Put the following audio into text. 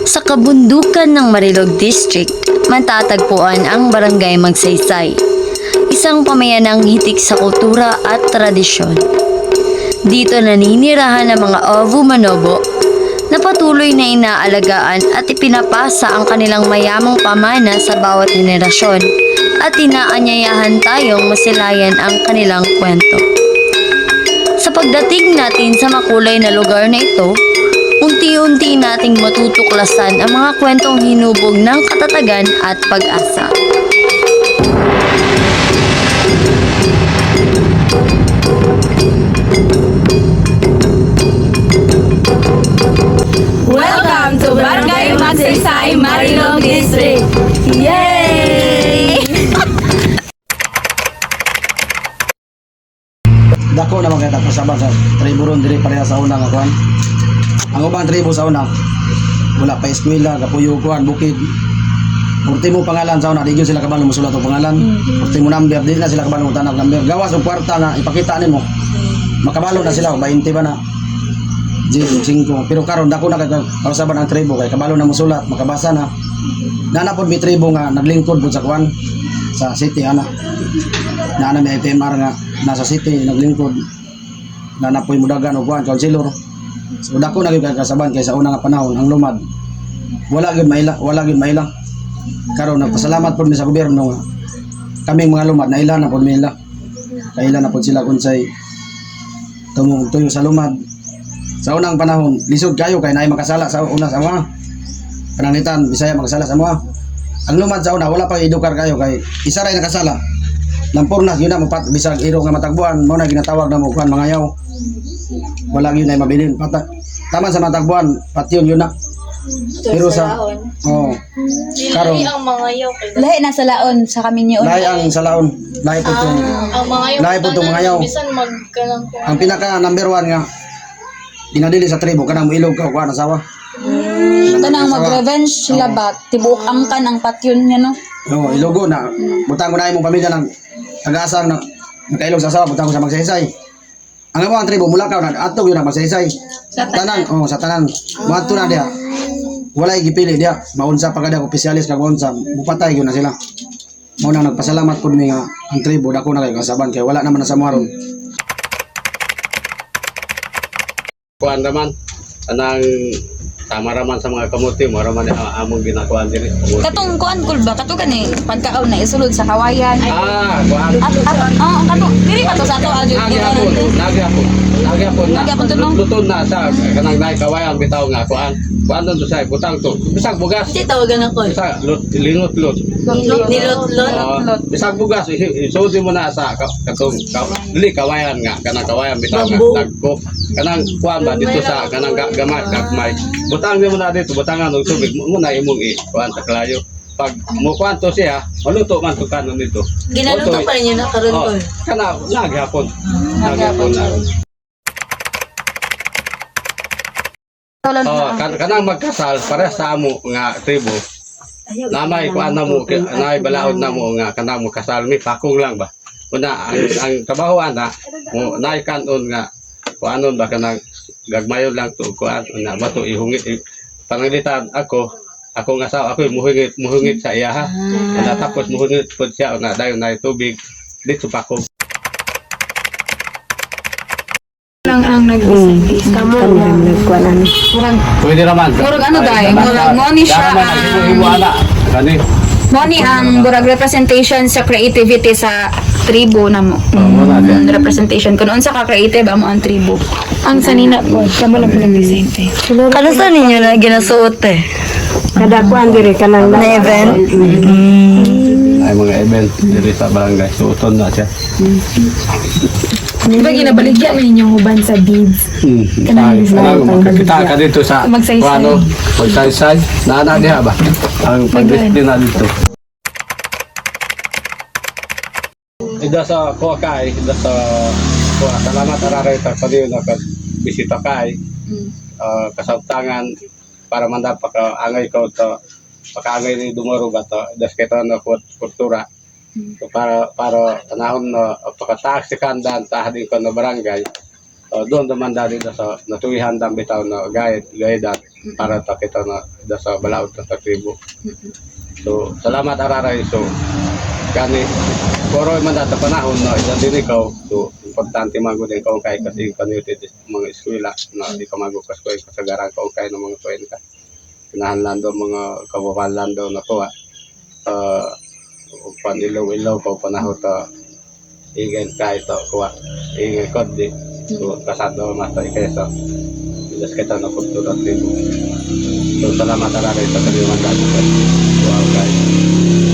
Sa kabundukan ng Marilog District, matatagpuan ang Barangay Magsaysay, isang pamayanang hitik sa kultura at tradisyon. Dito naninirahan ang mga Ovu Manobo na patuloy na inaalagaan at ipinapasa ang kanilang mayamang pamana sa bawat henerasyon at inaanyayahan tayong masilayan ang kanilang kwento. Sa pagdating natin sa makulay na lugar na ito, unti-unti nating matutuklasan ang mga kwentong hinubog ng katatagan at pag-asa. Welcome to Barangay Magsaysay, Marilog District! Yay! Dako naman kaya tapos sa tribo ron diri pareha sa una nga kuan. Ang ubang tribo sa una wala pa eskwela, kapuyo kuan, bukid. Ultimo pangalan sa una, di gyud sila kabalo mosulat og pangalan. Ultimo number, di na sila kabalo mo tanag number. Gawas og kwarta nga ipakita nimo. Makabalo na sila 20 ba na. 5. Pero karon dako na kay kausaban ang tribo kay kabalo na mosulat, makabasa na. Nanapod mi tribo nga naglingkod pud sa kuan sa city ana. Na may IPMR nga nasa city naglingkod. Nanapoy mudagan og kuan councilor. So dako na gyud kasaban kay sa una nga panahon ang lumad. Wala gyud maila. Karon nagpasalamat pud mi sa gobyerno nga kaming mga lumad na ilan na pud mi ila. Kailan na pud sila kunsay tumong tuyo sa lumad. Sa unang panahon, lisod kayo kay naay makasala sa una sa mga pananglitan, Bisaya makasala sa mga. Ang lumad sa una wala pa edukar kayo kay isa ray nakasala. Lampurnas yun na mo pat bisag iro nga matagbuan mo na ginatawag na mo kuan mga yaw. Wala gyud nay mabilin pata. Tama sa matagbuan, patyon yun na. Pero sa karon ang mga yaw Lahi na sa laon sa kami niyo. lahi ang salaon, lahi pud tong ang mga yaw lahi pud tong mga yaw. bisan magkanang Ang pinaka number 1 nga dinadili sa tribo kanang moilog ka kuan asawa. Tanang mag-revenge sila ba? Tibuok angkan ang patyon niya no. Oo, ilogo na. Butang ko na imong pamilya ng tagasang na nakailog sa asawa, butang ko sa Magsaysay. Ang mga tribo mula ka atog yun ang Magsaysay. Tanan, sa tanan. Mato na dia. Walay gipili dia. Maunsa pa kada opisyalis kag unsa, mupatay gyud na sila. Mao nang nagpasalamat pud mi nga ang tribo dako na kay kasaban kay wala naman na sa maron. Kuan naman anang tama raman sa mga kamuti mo raman among ginakuan diri. Katong kuan kul ba? Kato gani pagkaon na isulod sa kawayan. Kuan. Kato diri pa to sa ato adyo. Nagyapon to no. Luton na sa kanang nay kawayan bitaw nga kuan. Kuan to sa butang to. Bisag bugas. Di tawagan ako. Bisag linot-lot. Nilot-lot. Bisag bugas isudi mo na sa katong dili kawayan nga kanang kawayan bitaw nga Bambu. nagko. Kanang kuan ba dito sa kanang gamat gagmay. Butang mo na dito, butangan og tubig mo na imong kuan sa kalayo. Pag mo kuan to siya, maluto man to kanon dito. Ginaluto pa rin yun na karon ko. Kana naghapon. Naghapon na. Kanang magkasal para sa amo nga tribo. Namay kuan na mo, namay balaod na mo nga kanang mo kasal mi pakong lang ba. Una ang trabaho ana mo nay kanon nga kuanon ba kanang gagmayon lang to kuan na ba to ihungit panglitan ako nga asawa ako muhungit sa iya ha. Tapos muhungit pud siya na dayon na tubig dito pa ko. Ang nagkuanan. Pwede raman. Murag ano dai? Murag mo ni siya. Gani. Mo ni ang murag representation sa creativity sa tribo na mo. Representation kun unsa ka creative amo ang tribo. Ang sanina po, kamo lang pala Vicente. Kano sa ninyo na ginasuot eh? Kada kuan diri kanang Na event? Ay mga event diri sa barangay suoton na siya. Di ba ginabaligyan man inyong uban sa beads? Kanang makakita ka dito sa Magsaysay. kuano, Magsaysay. Naana diha ba? Ang pagdisiplina dito. Ida sa Kuakay, ida sa Kuakay. Salamat araray ta padiyon na bisita kay. Kasabtangan para manda pakaangay ko to pakaangay ni dumaro ba to das kita na kultura. So para tanahon na pagkataas si kandan sa hading ko na barangay doon naman dali sa natuwihan dang bitaw na gayet para ta kita na sa balaod sa tribo. So salamat araray. So kani puro man sa panahon na isa din ikaw, so importante magud din ka kay kasi community mga eskwela na di ka magbukas ko kasagaran ka kay ng mga kwenta kinahanlan do mga kawawalan do na kuha panilaw-ilaw ko panahon ta igen kay to kuha igen kod di so kasado mas tay kaysa just kita na kultura tribo. So salamat araray sa kaliwan dati. Wow guys.